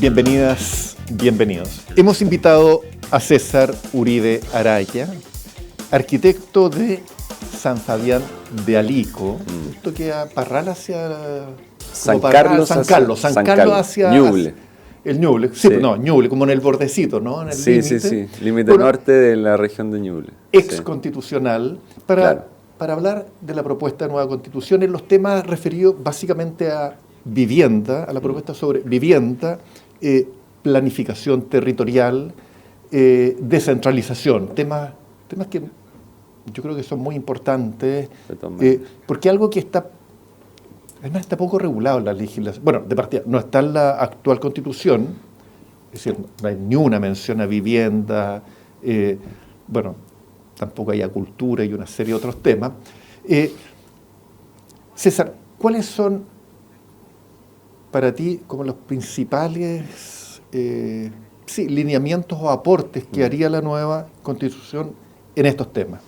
Bienvenidas, bienvenidos. Hemos invitado a César Uribe Araya, arquitecto de San Fabián de Alico. Esto queda Parral hacia... San Carlos hacia Ñuble. El Ñuble, sí, sí. No, Ñuble, como en el bordecito, ¿no? En el sí, límite. Sí, límite norte de la región de Ñuble. Constitucional, para hablar de la propuesta de nueva constitución en los temas referidos básicamente a vivienda, a la propuesta sobre vivienda, planificación territorial, descentralización, temas que yo creo que son muy importantes, porque algo que además está poco regulado en la legislación. Bueno, de partida, no está en la actual Constitución, es decir, no hay ni una mención a vivienda, tampoco hay a cultura y una serie de otros temas. César, ¿cuáles son para ti como los principales lineamientos o aportes que haría la nueva Constitución en estos temas?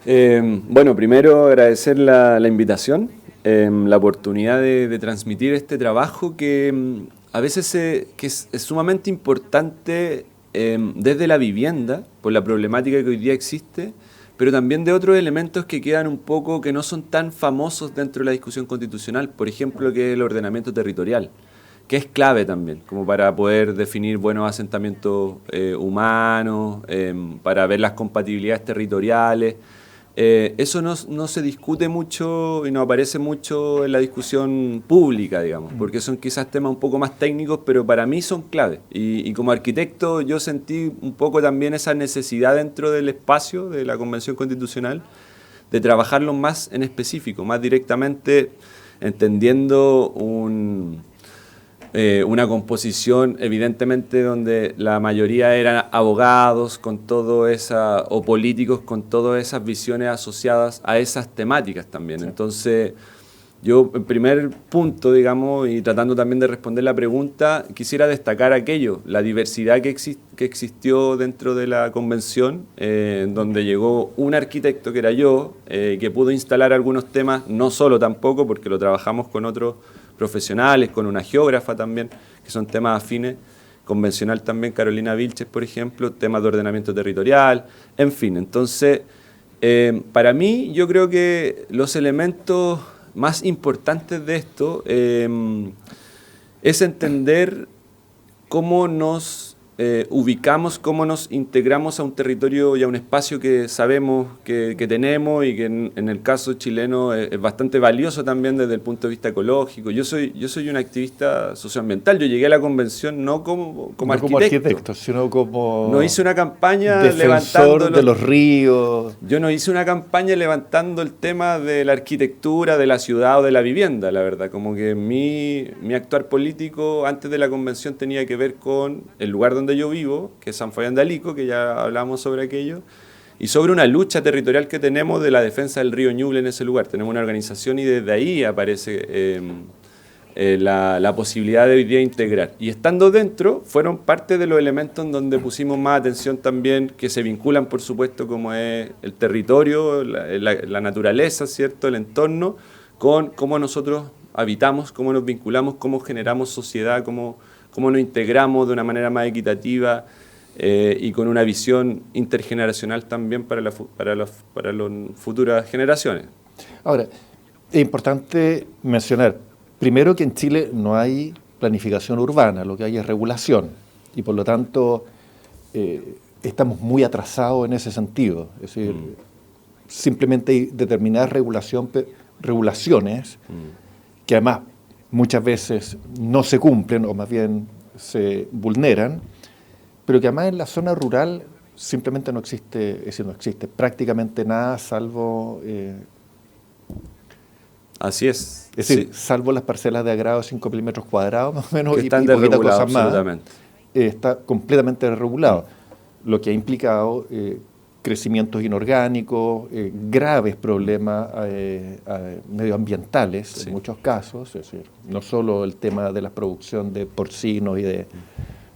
Primero agradecer la invitación. La oportunidad de transmitir este trabajo que a veces que es sumamente importante desde la vivienda, por la problemática que hoy día existe, pero también de otros elementos que quedan un poco, que no son tan famosos dentro de la discusión constitucional, por ejemplo, que es el ordenamiento territorial, que es clave también, como para poder definir buenos asentamientos humanos, para ver las compatibilidades territoriales. Eso no se discute mucho y no aparece mucho en la discusión pública, digamos, porque son quizás temas un poco más técnicos, pero para mí son clave. Y como arquitecto yo sentí un poco también esa necesidad dentro del espacio de la Convención Constitucional de trabajarlo más en específico, más directamente, entendiendo una composición evidentemente donde la mayoría eran abogados o políticos con todas esas visiones asociadas a esas temáticas también. Sí. Entonces, yo en primer punto, digamos, y tratando también de responder la pregunta, quisiera destacar la diversidad que existió dentro de la convención, donde llegó un arquitecto que era yo, que pudo instalar algunos temas, no solo tampoco, porque lo trabajamos con otros profesionales, con una geógrafa también, que son temas afines, convencional también, Carolina Vilches, por ejemplo, temas de ordenamiento territorial, en fin. Entonces, para mí, yo creo que los elementos más importantes de esto es entender cómo nos ubicamos, cómo nos integramos a un territorio y a un espacio que sabemos que tenemos y que en el caso chileno es bastante valioso también desde el punto de vista ecológico. Yo soy un activista socioambiental. Yo llegué a la convención no como arquitecto, sino como... No hice una campaña defensor de los ríos. Yo no hice una campaña levantando el tema de la arquitectura, de la ciudad o de la vivienda, la verdad. Como que mi actuar político antes de la convención tenía que ver con el lugar donde yo vivo, que es San Fabián de Alico, que ya hablamos sobre aquello, y sobre una lucha territorial que tenemos de la defensa del río Ñuble en ese lugar. Tenemos una organización y desde ahí aparece la posibilidad de hoy día integrar. Y estando dentro, fueron parte de los elementos en donde pusimos más atención también, que se vinculan, por supuesto, como es el territorio, la naturaleza, ¿cierto?, el entorno, con cómo nosotros habitamos, cómo nos vinculamos, cómo generamos sociedad, cómo nos integramos de una manera más equitativa y con una visión intergeneracional también para las futuras generaciones. Ahora, es importante mencionar, primero, que en Chile no hay planificación urbana, lo que hay es regulación, y por lo tanto estamos muy atrasados en ese sentido. Es decir, simplemente hay determinadas regulaciones que además muchas veces no se cumplen o más bien se vulneran, pero que además en la zona rural simplemente no existe, es decir, no existe prácticamente nada salvo... Así es. Es decir, salvo las parcelas de agrado de 5 milímetros cuadrados más o menos, que están desregulados absolutamente. Está completamente desregulado, lo que ha implicado crecimientos inorgánicos, graves problemas medioambientales en muchos casos, es decir, no solo el tema de la producción de porcinos y de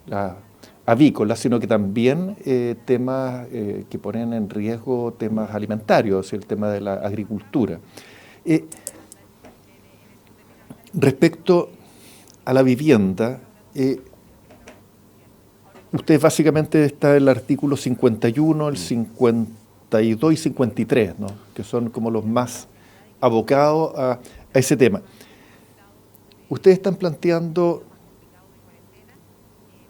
la avícolas, sino que también temas que ponen en riesgo temas alimentarios, el tema de la agricultura. Respecto a la vivienda, usted básicamente está en el artículo 51, el 52 y 53, ¿no? Que son como los más abocados a ese tema. Ustedes están planteando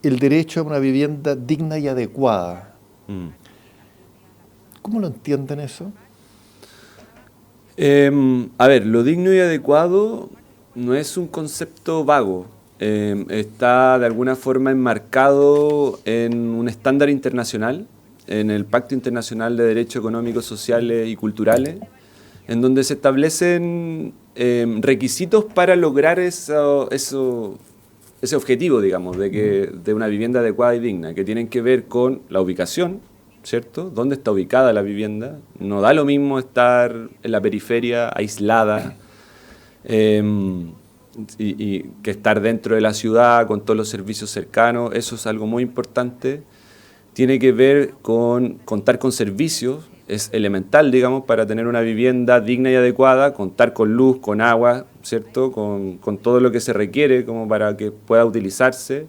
el derecho a una vivienda digna y adecuada. ¿Cómo lo entienden eso? A ver, lo digno y adecuado no es un concepto vago. Está de alguna forma enmarcado en un estándar internacional, en el Pacto Internacional de Derechos Económicos, Sociales y Culturales, en donde se establecen requisitos para lograr ese objetivo, digamos, de una vivienda adecuada y digna, que tienen que ver con la ubicación, ¿cierto? ¿Dónde está ubicada la vivienda? No da lo mismo estar en la periferia, aislada, y que estar dentro de la ciudad con todos los servicios cercanos. Eso es algo muy importante. Tiene que ver con contar con servicios. Es elemental, digamos, para tener una vivienda digna y adecuada, contar con luz, con agua, ¿cierto? Con todo lo que se requiere como para que pueda utilizarse.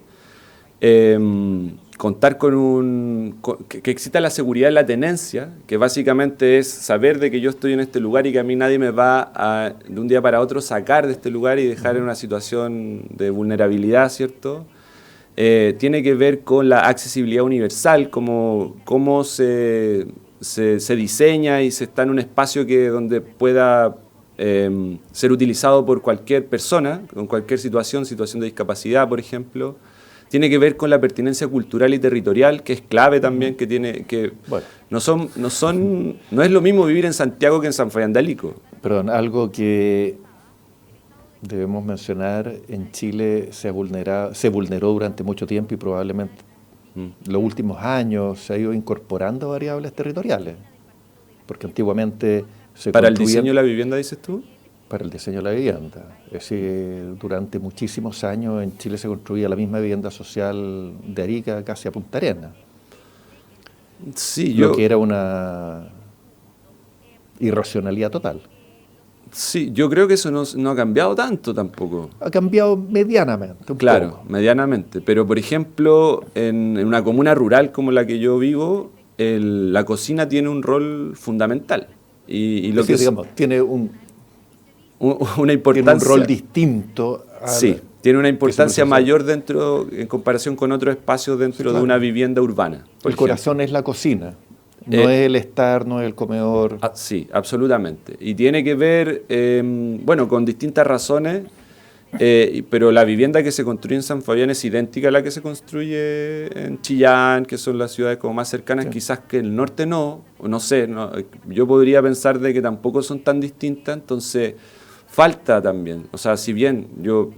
Contar que exista la seguridad en la tenencia, que básicamente es saber de que yo estoy en este lugar y que a mí nadie me va a, de un día para otro, sacar de este lugar y dejar en una situación de vulnerabilidad, ¿cierto? Tiene que ver con la accesibilidad universal, cómo se diseña y se está en un espacio donde pueda ser utilizado por cualquier persona, con cualquier situación de discapacidad, por ejemplo. Tiene que ver con la pertinencia cultural y territorial, que es clave también, bueno, no es lo mismo vivir en Santiago que en San Fabián de Alico. Perdón, algo que debemos mencionar, en Chile se vulneró durante mucho tiempo y probablemente en los últimos años se ha ido incorporando variables territoriales, porque antiguamente se ¿Para el diseño de la vivienda, dices tú? Para el diseño de la vivienda. Es decir, durante muchísimos años en Chile se construía la misma vivienda social de Arica casi a Punta Arenas. Sí, lo que era una irracionalidad total. Sí, yo creo que eso no ha cambiado tanto tampoco. Ha cambiado medianamente. Claro, poco. medianamente. Pero, por ejemplo, en una comuna rural como la que yo vivo, la cocina tiene un rol fundamental. Y lo es decir, que digamos, tiene una importancia. Tiene un rol distinto. Sí, tiene una importancia mayor en comparación con otros espacios dentro de una vivienda urbana. El corazón es la cocina, no es el estar, no es el comedor. Sí, absolutamente. Y tiene que ver, bueno, con distintas razones, pero la vivienda que se construye en San Fabián es idéntica a la que se construye en Chillán, que son las ciudades como más cercanas, sí. Quizás que el norte no sé, yo podría pensar de que tampoco son tan distintas, entonces falta también, o sea, si bien yo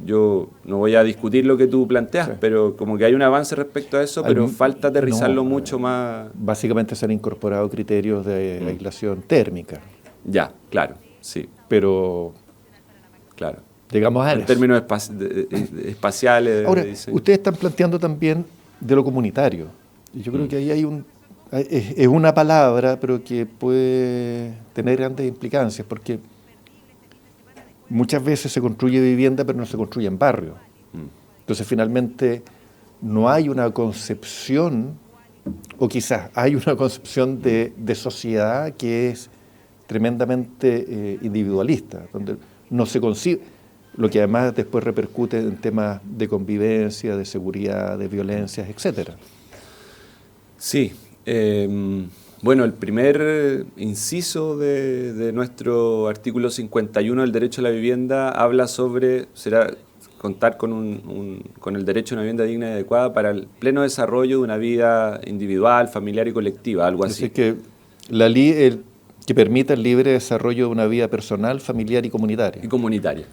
no voy a discutir lo que tú planteas, sí. Pero como que hay un avance respecto a eso, pero falta aterrizarlo mucho más. Básicamente se han incorporado criterios de aislación térmica. Ya, claro, sí. Pero, claro, digamos en términos espaciales. Ahora, ustedes están planteando también de lo comunitario. Y yo creo que ahí es una palabra, pero que puede tener grandes implicancias, porque muchas veces se construye vivienda, pero no se construye en barrio. Entonces, finalmente, no hay una concepción, o quizás hay una concepción de sociedad que es tremendamente individualista, donde no se concibe, lo que además después repercute en temas de convivencia, de seguridad, de violencias, etcétera. Sí. Bueno, el primer inciso de nuestro artículo 51 del derecho a la vivienda habla sobre contar con el derecho a una vivienda digna y adecuada para el pleno desarrollo de una vida individual, familiar y colectiva, algo así. Es decir, que la ley que permita el libre desarrollo de una vida personal, familiar y comunitaria.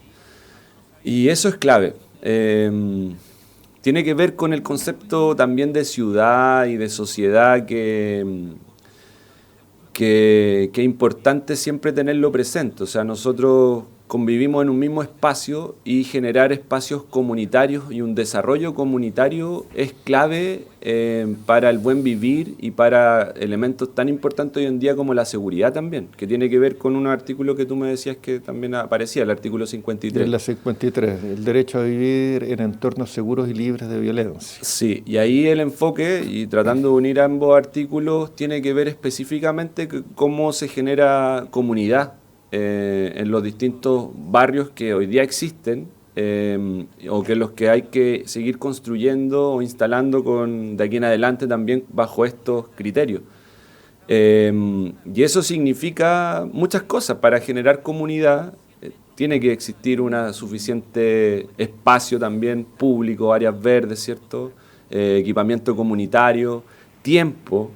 Y eso es clave. Tiene que ver con el concepto también de ciudad y de sociedad que es importante siempre tenerlo presente. O sea, nosotros convivimos en un mismo espacio y generar espacios comunitarios y un desarrollo comunitario es clave para el buen vivir y para elementos tan importantes hoy en día como la seguridad también, que tiene que ver con un artículo que tú me decías que también aparecía, el artículo 53. En la 53, el derecho a vivir en entornos seguros y libres de violencia. Sí, y ahí el enfoque, y tratando de unir ambos artículos, tiene que ver específicamente cómo se genera comunidad en los distintos barrios que hoy día existen o que los que hay que seguir construyendo o instalando de aquí en adelante también bajo estos criterios. Y eso significa muchas cosas. Para generar comunidad tiene que existir un suficiente espacio también público, áreas verdes, ¿cierto? Equipamiento comunitario, tiempo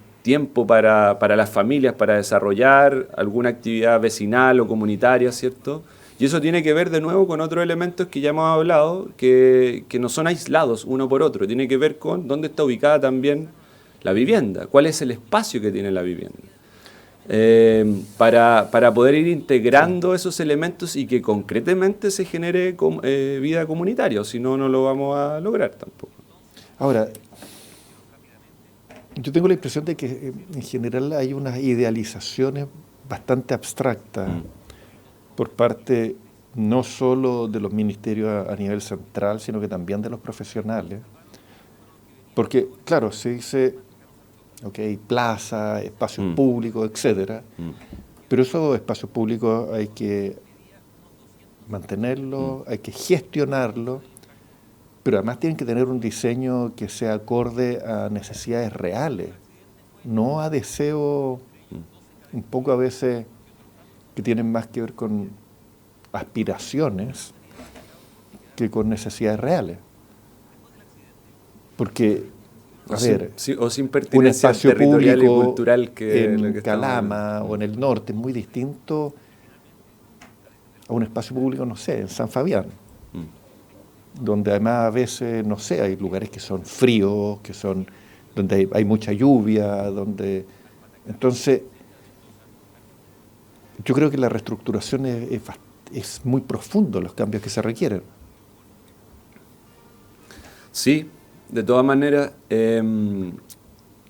para las familias, para desarrollar alguna actividad vecinal o comunitaria, ¿cierto? Y eso tiene que ver de nuevo con otros elementos que ya hemos hablado, que no son aislados uno por otro, tiene que ver con dónde está ubicada también la vivienda, cuál es el espacio que tiene la vivienda. Para poder ir integrando esos elementos y que concretamente se genere vida comunitaria, o si no, no lo vamos a lograr tampoco. Ahora, yo tengo la impresión de que en general hay unas idealizaciones bastante abstractas por parte no solo de los ministerios a nivel central, sino que también de los profesionales. Porque, claro, se dice, ok, plaza, espacios públicos, etcétera, pero esos espacios públicos hay que mantenerlos, hay que gestionarlos, pero además tienen que tener un diseño que sea acorde a necesidades reales, no a deseos un poco a veces que tienen más que ver con aspiraciones que con necesidades reales. Porque, o sin un pertinencia espacio territorial público y cultural que en Calama o en el norte es muy distinto a un espacio público, no sé, en San Fabián, donde además a veces, no sé, hay lugares que son fríos, donde hay mucha lluvia, entonces yo creo que la reestructuración es muy profundo, los cambios que se requieren. Sí, de todas maneras,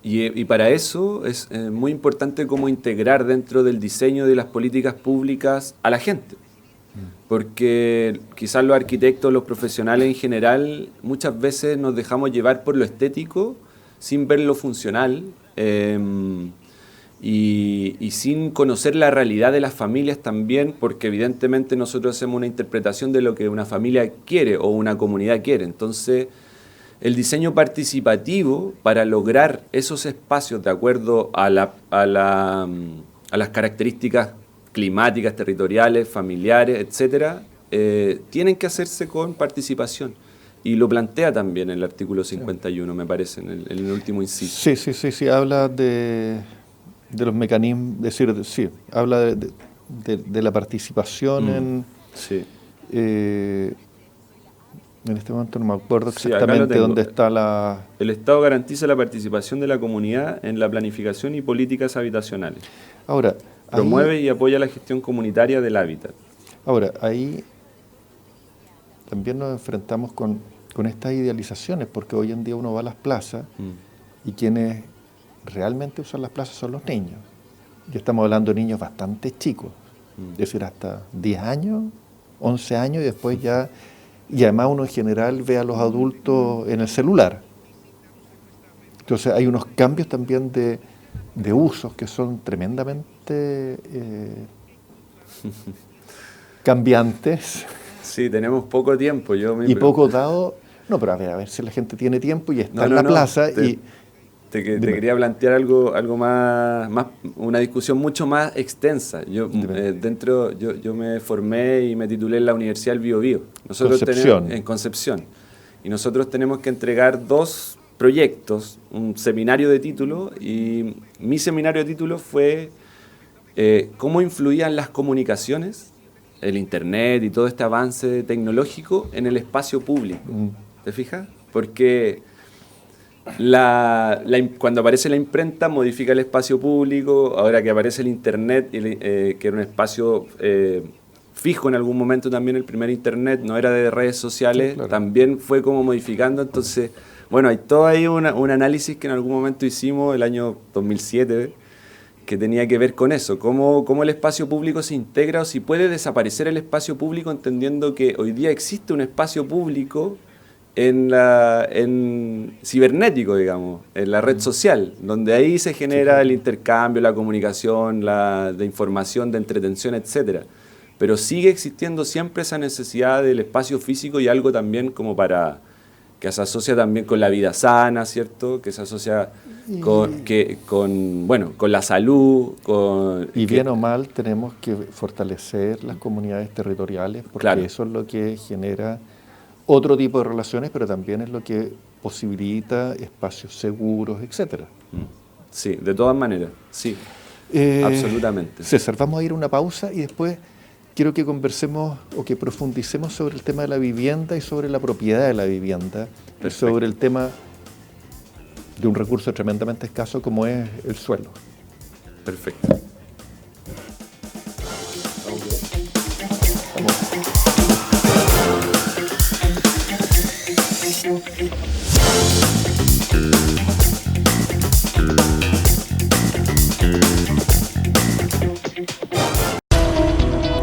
y para eso es muy importante cómo integrar dentro del diseño de las políticas públicas a la gente. Porque quizás los arquitectos, los profesionales en general, muchas veces nos dejamos llevar por lo estético sin ver lo funcional y sin conocer la realidad de las familias también, porque evidentemente nosotros hacemos una interpretación de lo que una familia quiere o una comunidad quiere. Entonces, el diseño participativo para lograr esos espacios de acuerdo a las características climáticas, territoriales, familiares, etcétera, tienen que hacerse con participación. Y lo plantea también el artículo 51, me parece, en el último inciso. Sí, habla de los mecanismos, habla de la participación Sí. En este momento no me acuerdo exactamente dónde está El Estado garantiza la participación de la comunidad en la planificación y políticas habitacionales. Ahora, promueve y apoya la gestión comunitaria del hábitat. Ahora, ahí también nos enfrentamos con estas idealizaciones, porque hoy en día uno va a las plazas y quienes realmente usan las plazas son los niños. Ya estamos hablando de niños bastante chicos, es decir, hasta 10 años, 11 años, y después ya... Y además uno en general ve a los adultos en el celular. Entonces hay unos cambios también de usos que son tremendamente cambiantes. Sí, tenemos poco tiempo. Y poco dado. No, pero a ver si la gente tiene tiempo y está en la plaza. Te quería plantear algo más, una discusión mucho más extensa. Yo me formé y me titulé en la Universidad del Biobío. En Concepción. Y nosotros tenemos que entregar 2 proyectos, un seminario de título, y mi seminario de título fue cómo influían las comunicaciones, el internet y todo este avance tecnológico en el espacio público. ¿Te fijas? Porque cuando aparece la imprenta modifica el espacio público, ahora que aparece el internet, que era un espacio fijo en algún momento también, el primer internet no era de redes sociales, Sí, claro. también fue como modificando, entonces, bueno, hay todo ahí un análisis que en algún momento hicimos el año 2007, que tenía que ver con eso, cómo el espacio público se integra o si puede desaparecer el espacio público, entendiendo que hoy día existe un espacio público en cibernético, digamos, en la red social, donde ahí se genera el intercambio, la comunicación, de información, de entretención, etcétera. Pero sigue existiendo siempre esa necesidad del espacio físico y algo también como que se asocia también con la vida sana, ¿cierto? Que se asocia con la salud. Y bien o mal tenemos que fortalecer las comunidades territoriales porque Claro. eso es lo que genera otro tipo de relaciones, pero también es lo que posibilita espacios seguros, etcétera. Sí, de todas maneras, sí, absolutamente. César, vamos a ir a una pausa y después quiero que conversemos o que profundicemos sobre el tema de la vivienda y sobre la propiedad de la vivienda, y sobre el tema de un recurso tremendamente escaso como es el suelo. Perfecto.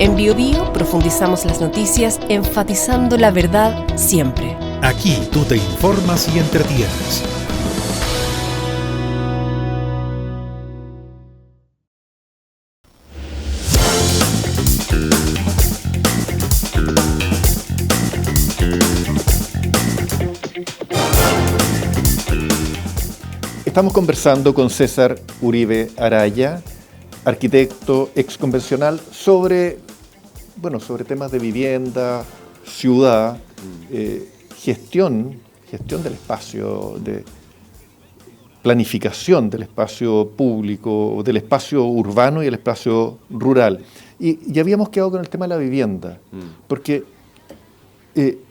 En BioBio profundizamos las noticias enfatizando la verdad siempre. Aquí tú te informas y entretienes. Estamos conversando con César Uribe Araya, arquitecto exconvencional, sobre temas de vivienda, ciudad, gestión del espacio, de planificación del espacio público, del espacio urbano y el espacio rural. Y habíamos quedado con el tema de la vivienda, porque en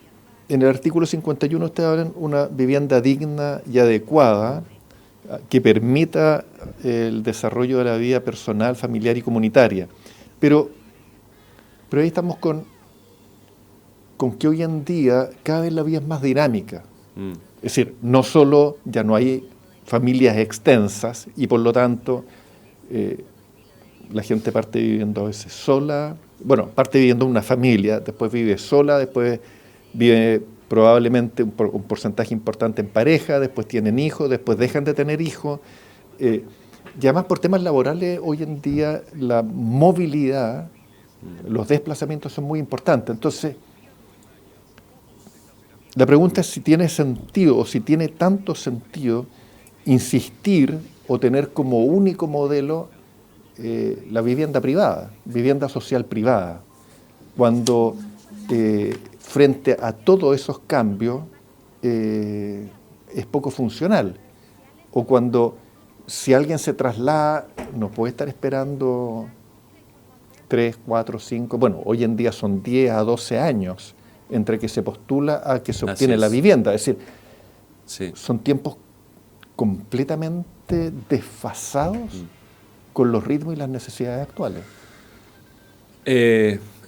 el artículo 51 ustedes hablan de una vivienda digna y adecuada que permita el desarrollo de la vida personal, familiar y comunitaria. Pero ahí estamos con que hoy en día cada vez la vida es más dinámica. Es decir, no solo ya no hay familias extensas y por lo tanto la gente parte viviendo a veces sola, parte viviendo en una familia, después vive sola, después vive probablemente un porcentaje importante en pareja, después tienen hijos, después dejan de tener hijos. Y además por temas laborales hoy en día la movilidad, los desplazamientos son muy importantes. Entonces, la pregunta es si tiene sentido o si tiene tanto sentido insistir o tener como único modelo la vivienda privada, vivienda social privada, cuando frente a todos esos cambios es poco funcional. O cuando si alguien se traslada no puede estar esperando 3, 4, 5, hoy en día son 10 a 12 años entre que se postula a que se obtiene la vivienda. Es decir, son tiempos completamente desfasados con los ritmos y las necesidades actuales.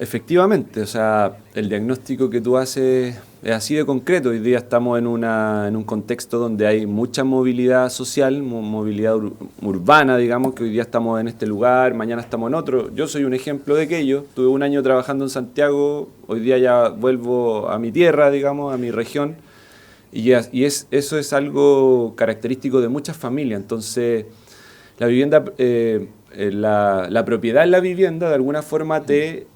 Efectivamente, o sea, el diagnóstico que tú haces es así de concreto. Hoy día estamos en un contexto donde hay mucha movilidad social, movilidad urbana, digamos, que hoy día estamos en este lugar, mañana estamos en otro. Yo soy un ejemplo de aquello. Tuve un año trabajando en Santiago, hoy día ya vuelvo a mi tierra, digamos, a mi región, eso es algo característico de muchas familias. Entonces, la vivienda, la propiedad en la vivienda de alguna forma te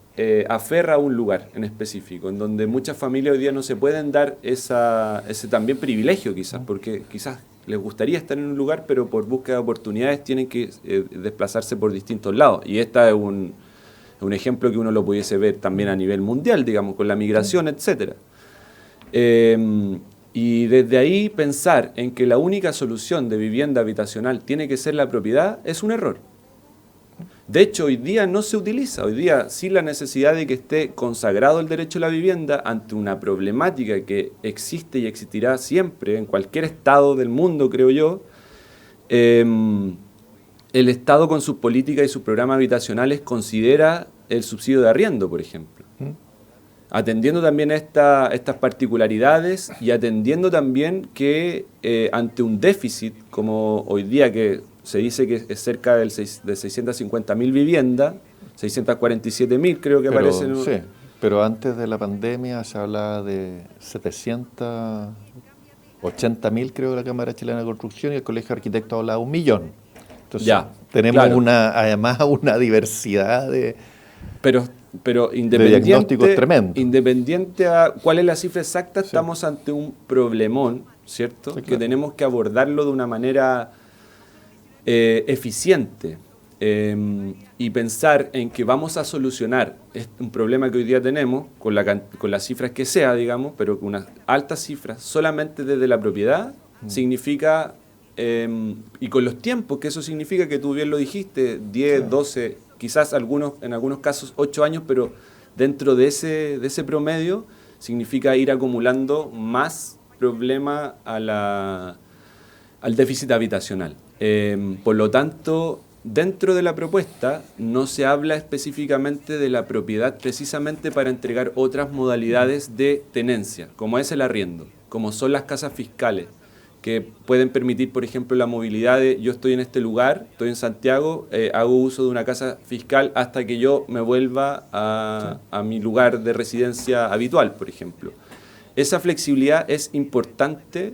aferra a un lugar en específico, en donde muchas familias hoy día no se pueden dar ese también privilegio quizás, porque quizás les gustaría estar en un lugar, pero por búsqueda de oportunidades tienen que desplazarse por distintos lados. Y esta es un ejemplo que uno lo pudiese ver también a nivel mundial, digamos, con la migración, etcétera. Y desde ahí pensar en que la única solución de vivienda habitacional tiene que ser la propiedad es un error. De hecho, hoy día no se utiliza. Hoy día sí la necesidad de que esté consagrado el derecho a la vivienda ante una problemática que existe y existirá siempre en cualquier estado del mundo, creo yo, el Estado con sus políticas y sus programas habitacionales considera el subsidio de arriendo, por ejemplo. Atendiendo también a estas particularidades y atendiendo también que ante un déficit, como hoy día que se dice que es cerca de 650.000 viviendas, 647.000 creo que aparece. Sí, pero antes de la pandemia se hablaba de 780.000, creo, la Cámara Chilena de Construcción, y el Colegio de Arquitectos hablaba de 1.000.000. Entonces, ya, tenemos claro. además una diversidad de diagnósticos tremendos. Independiente a cuál es la cifra exacta, Sí. estamos ante un problemón, ¿cierto? Sí, claro. Que tenemos que abordarlo de una manera eficiente y pensar en que vamos a solucionar un problema que hoy día tenemos con las cifras que sea, digamos, pero con unas altas cifras solamente desde la propiedad significa, y con los tiempos, que eso significa que tú bien lo dijiste, 10, 12, quizás en algunos casos 8 años, pero dentro de ese promedio significa ir acumulando más problema al déficit habitacional. Por lo tanto, dentro de la propuesta no se habla específicamente de la propiedad precisamente para entregar otras modalidades de tenencia, como es el arriendo, como son las casas fiscales, que pueden permitir, por ejemplo, la movilidad de yo estoy en este lugar, estoy en Santiago, hago uso de una casa fiscal hasta que yo me vuelva a mi lugar de residencia habitual, por ejemplo. Esa flexibilidad es importante,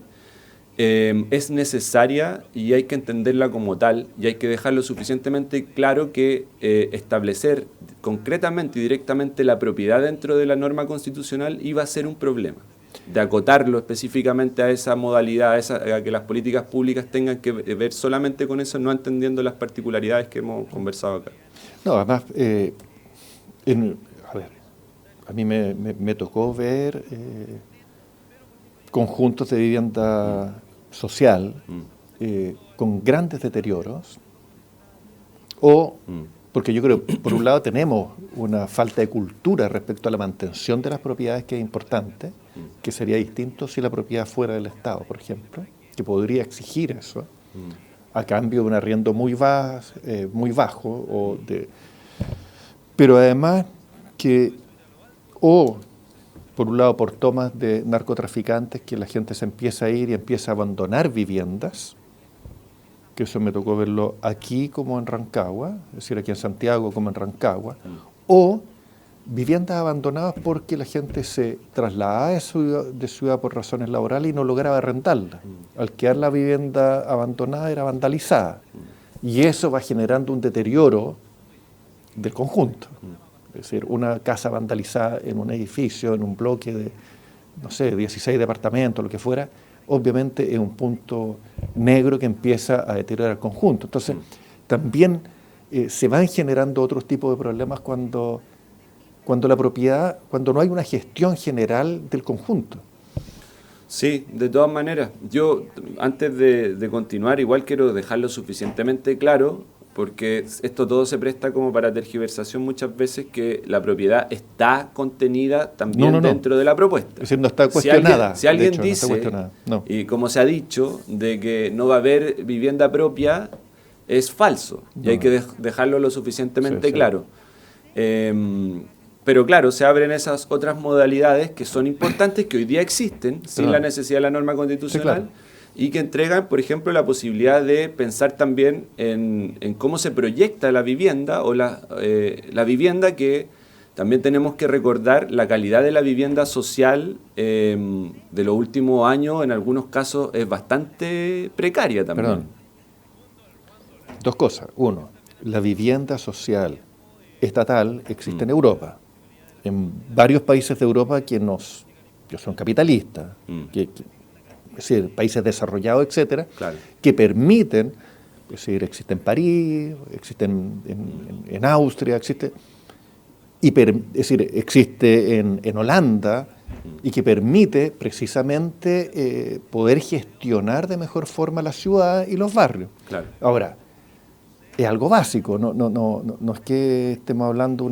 es necesaria y hay que entenderla como tal y hay que dejarlo suficientemente claro que establecer concretamente y directamente la propiedad dentro de la norma constitucional iba a ser un problema. De acotarlo específicamente a esa modalidad, a que las políticas públicas tengan que ver solamente con eso, no entendiendo las particularidades que hemos conversado acá. No, además, a mí me tocó ver conjuntos de vivienda social con grandes deterioros, porque yo creo, por un lado, tenemos una falta de cultura respecto a la mantención de las propiedades, que es importante, que sería distinto si la propiedad fuera del Estado, por ejemplo, que podría exigir eso, a cambio de un arriendo muy bajo, pero además que, por un lado, por tomas de narcotraficantes, que la gente se empieza a ir y empieza a abandonar viviendas, que eso me tocó verlo aquí como en Rancagua, es decir, aquí en Santiago como en Rancagua, o viviendas abandonadas porque la gente se trasladaba de ciudad por razones laborales y no lograba rentarla. Al quedar la vivienda abandonada era vandalizada. Y eso va generando un deterioro del conjunto. Es decir, una casa vandalizada en un edificio, en un bloque de, 16 departamentos, lo que fuera, obviamente es un punto negro que empieza a deteriorar el conjunto. Entonces, también se van generando otros tipos de problemas cuando la propiedad, cuando no hay una gestión general del conjunto. Sí, de todas maneras. Yo, antes de continuar, igual quiero dejarlo suficientemente claro, porque esto todo se presta como para tergiversación muchas veces, que la propiedad está contenida también dentro de la propuesta. Es decir, no está cuestionada. Si alguien hecho, dice, y como se ha dicho, de que no va a haber vivienda propia, es falso. Y hay que dejarlo lo suficientemente claro. Pero claro, se abren esas otras modalidades que son importantes, que hoy día existen, sin la necesidad de la norma constitucional. Sí, claro. Y que entregan, por ejemplo, la posibilidad de pensar también en cómo se proyecta la vivienda o la vivienda, que también tenemos que recordar la calidad de la vivienda social de los últimos años, en algunos casos es bastante precaria también. Perdón. Dos cosas. Uno, la vivienda social estatal existe en Europa. En varios países de Europa que son capitalistas, es decir, países desarrollados, etcétera, claro, que permiten, es decir, existe en París, existe en Austria, existe en Holanda, y que permite precisamente poder gestionar de mejor forma la ciudad y los barrios. Claro. Ahora, es algo básico, no es que estemos hablando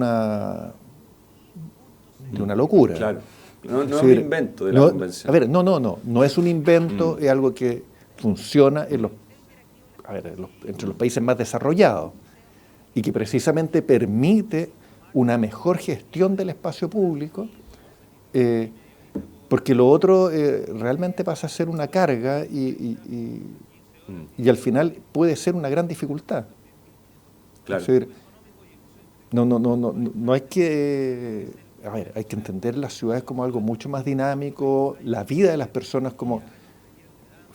de una locura. Claro. No es un invento de la convención. A ver, no es un invento, es algo que funciona a ver, entre los países más desarrollados y que precisamente permite una mejor gestión del espacio público, porque lo otro realmente pasa a ser una carga y al final puede ser una gran dificultad. Claro. Es decir, no hay que, a ver, hay que entender las ciudades como algo mucho más dinámico, la vida de las personas como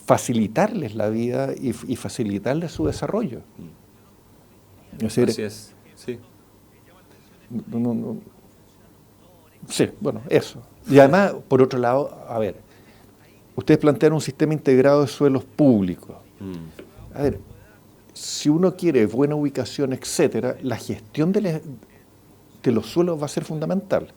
facilitarles la vida y facilitarles su desarrollo. Es decir, Así es, sí. Sí, bueno, eso. Y además, por otro lado, a ver, ustedes plantean un sistema integrado de suelos públicos. A ver, si uno quiere buena ubicación, etcétera, la gestión de los suelos va a ser fundamental.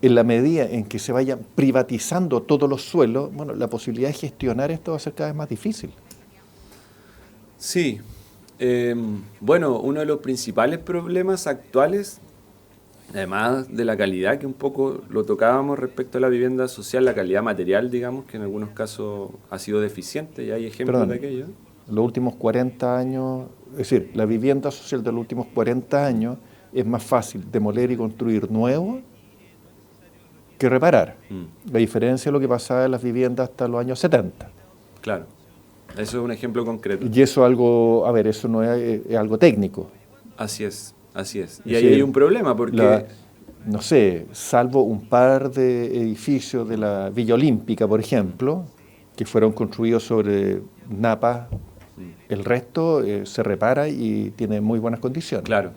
En la medida en que se vayan privatizando todos los suelos, bueno, la posibilidad de gestionar esto va a ser cada vez más difícil. Sí. Bueno, uno de los principales problemas actuales, además de la calidad, que un poco lo tocábamos respecto a la vivienda social, la calidad material, digamos, que en algunos casos ha sido deficiente, y hay ejemplos de aquello. Los últimos 40 años, es decir, la vivienda social de los últimos 40 años es más fácil demoler y construir nuevo que reparar. La diferencia de lo que pasaba en las viviendas hasta los años 70. Claro, eso es un ejemplo concreto. Y eso algo, a ver, eso no es algo técnico. Así es, así es. Y ahí hay un problema porque... no sé, salvo un par de edificios de la Villa Olímpica, por ejemplo, que fueron construidos sobre napas, el resto se repara y tiene muy buenas condiciones. Claro.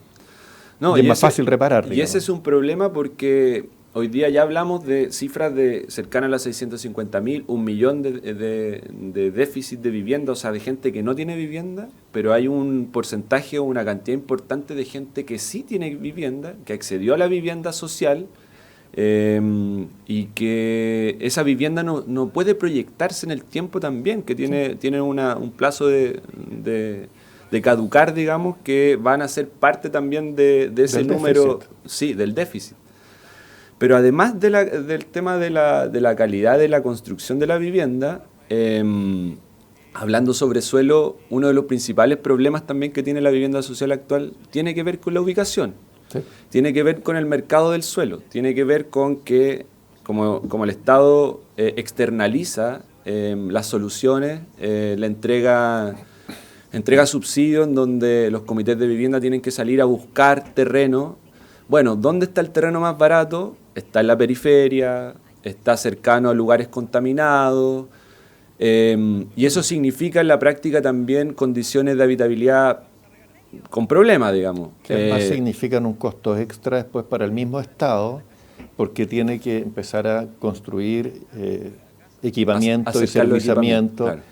No, y es más fácil reparar. Y ese es un problema porque hoy día ya hablamos de cifras de cercanas a las 650.000, 1 millón de déficit de vivienda, o sea, de gente que no tiene vivienda, pero hay un porcentaje o una cantidad importante de gente que sí tiene vivienda, que accedió a la vivienda social y que esa vivienda no puede proyectarse en el tiempo también, que tiene un plazo de caducar, digamos, que van a ser parte también de ese número, sí, del déficit. Pero además del tema de la calidad de la construcción de la vivienda, hablando sobre suelo, uno de los principales problemas también que tiene la vivienda social actual tiene que ver con la ubicación, tiene que ver con el mercado del suelo, tiene que ver con que, como el Estado externaliza las soluciones, le entrega subsidios en donde los comités de vivienda tienen que salir a buscar terreno. Bueno, ¿dónde está el terreno más barato? Está en la periferia, está cercano a lugares contaminados, y eso significa en la práctica también condiciones de habitabilidad con problemas, digamos. Que además significan un costo extra después para el mismo Estado, porque tiene que empezar a construir equipamiento y serviciamiento. Claro.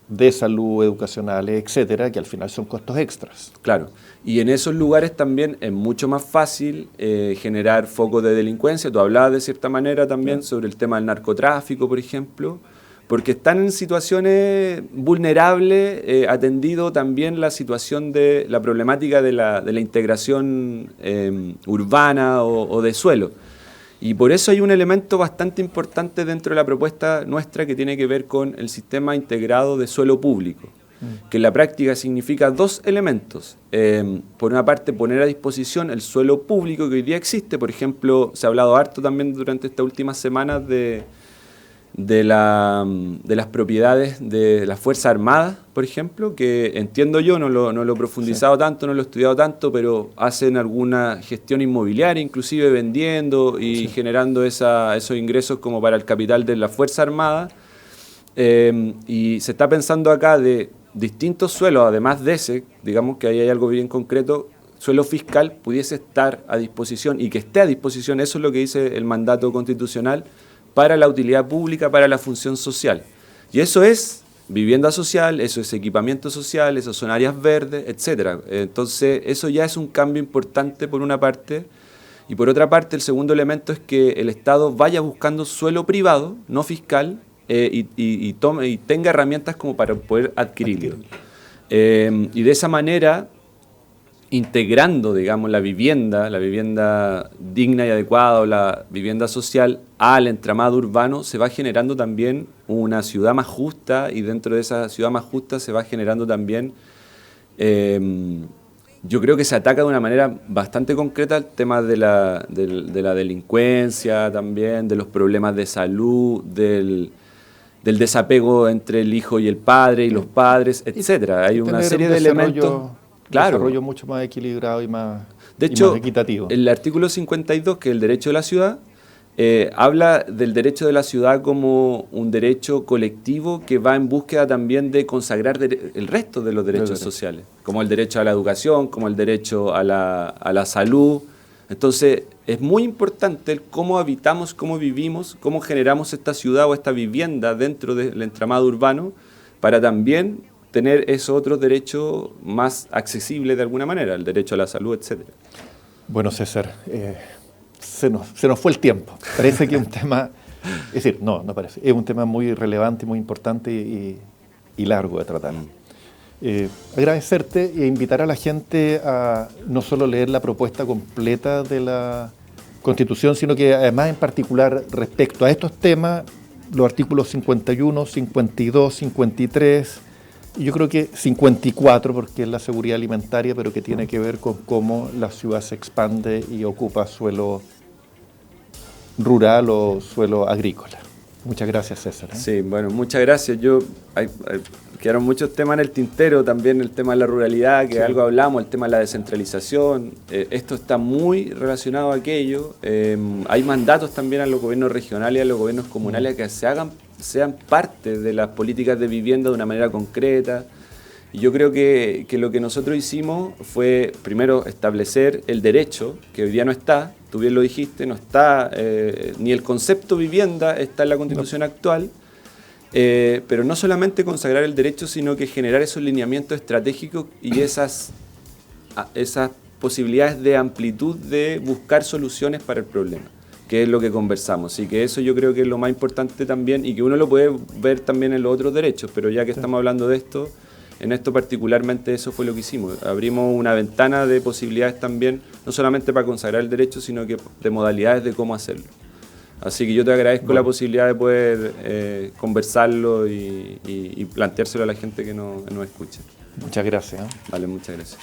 De salud, educacionales, etcétera, que al final son costos extras. Claro, y en esos lugares también es mucho más fácil generar focos de delincuencia. Tú hablabas de cierta manera también sobre el tema del narcotráfico, por ejemplo, porque están en situaciones vulnerables, atendido también la situación de la problemática de la integración urbana o de suelo. Y por eso hay un elemento bastante importante dentro de la propuesta nuestra que tiene que ver con el sistema integrado de suelo público, que en la práctica significa dos elementos. Por una parte, poner a disposición el suelo público que hoy día existe. Por ejemplo, se ha hablado harto también durante estas últimas semanas de las propiedades de las Fuerzas Armadas, por ejemplo, que entiendo yo, no lo he profundizado tanto, no lo he estudiado tanto, pero hacen alguna gestión inmobiliaria, inclusive vendiendo y generando esos ingresos como para el capital de las Fuerzas Armadas. Y se está pensando acá de distintos suelos, además de ese, digamos que ahí hay algo bien concreto, suelo fiscal pudiese estar a disposición y que esté a disposición, eso es lo que dice el mandato constitucional, para la utilidad pública, para la función social. Y eso es vivienda social, eso es equipamiento social, eso son áreas verdes, etc. Entonces, eso ya es un cambio importante por una parte. Y por otra parte, el segundo elemento es que el Estado vaya buscando suelo privado, no fiscal, y tenga herramientas como para poder adquirirlo. Y de esa manera, integrando, digamos, la vivienda digna y adecuada o la vivienda social al entramado urbano, se va generando también una ciudad más justa, y dentro de esa ciudad más justa se va generando también, yo creo que se ataca de una manera bastante concreta el tema de la delincuencia también, de los problemas de salud, del desapego entre el hijo y el padre y los padres, etcétera. Hay una serie de elementos. Claro. Desarrollo mucho más equilibrado y más, de hecho, más equitativo. El artículo 52, que es el derecho de la ciudad, habla del derecho de la ciudad como un derecho colectivo que va en búsqueda también de consagrar el resto de los derechos sociales, como el derecho a la educación, como el derecho a la salud. Entonces, es muy importante el cómo habitamos, cómo vivimos, cómo generamos esta ciudad o esta vivienda dentro del entramado urbano, para también tener esos otros derechos más accesibles de alguna manera, el derecho a la salud, etc. Bueno, César, se nos fue el tiempo. Parece que es un tema, es decir, no parece, es un tema muy relevante, muy importante y largo de tratar. Agradecerte e invitar a la gente a no solo leer la propuesta completa de la Constitución, sino que además en particular respecto a estos temas, los artículos 51, 52, 53, y yo creo que 54, porque es la seguridad alimentaria, pero que tiene que ver con cómo la ciudad se expande y ocupa suelo rural o suelo agrícola. Muchas gracias, César. Sí, bueno, muchas gracias. Quedaron muchos temas en el tintero, también el tema de la ruralidad, que algo hablamos, el tema de la descentralización. Esto está muy relacionado a aquello. Hay mandatos también a los gobiernos regionales y a los gobiernos comunales que sean parte de las políticas de vivienda de una manera concreta. Y yo creo que lo que nosotros hicimos fue, primero, establecer el derecho, que hoy día no está, tú bien lo dijiste, no está, ni el concepto vivienda está en la Constitución actual, pero no solamente consagrar el derecho, sino que generar esos lineamientos estratégicos y esas posibilidades de amplitud de buscar soluciones para el problema, que es lo que conversamos. Y que eso yo creo que es lo más importante también, y que uno lo puede ver también en los otros derechos, pero ya que estamos hablando de esto, en esto particularmente eso fue lo que hicimos. Abrimos una ventana de posibilidades también, no solamente para consagrar el derecho, sino que de modalidades de cómo hacerlo. Así que yo te agradezco la posibilidad de poder conversarlo y planteárselo a la gente que nos escuche. Muchas gracias. Vale, muchas gracias.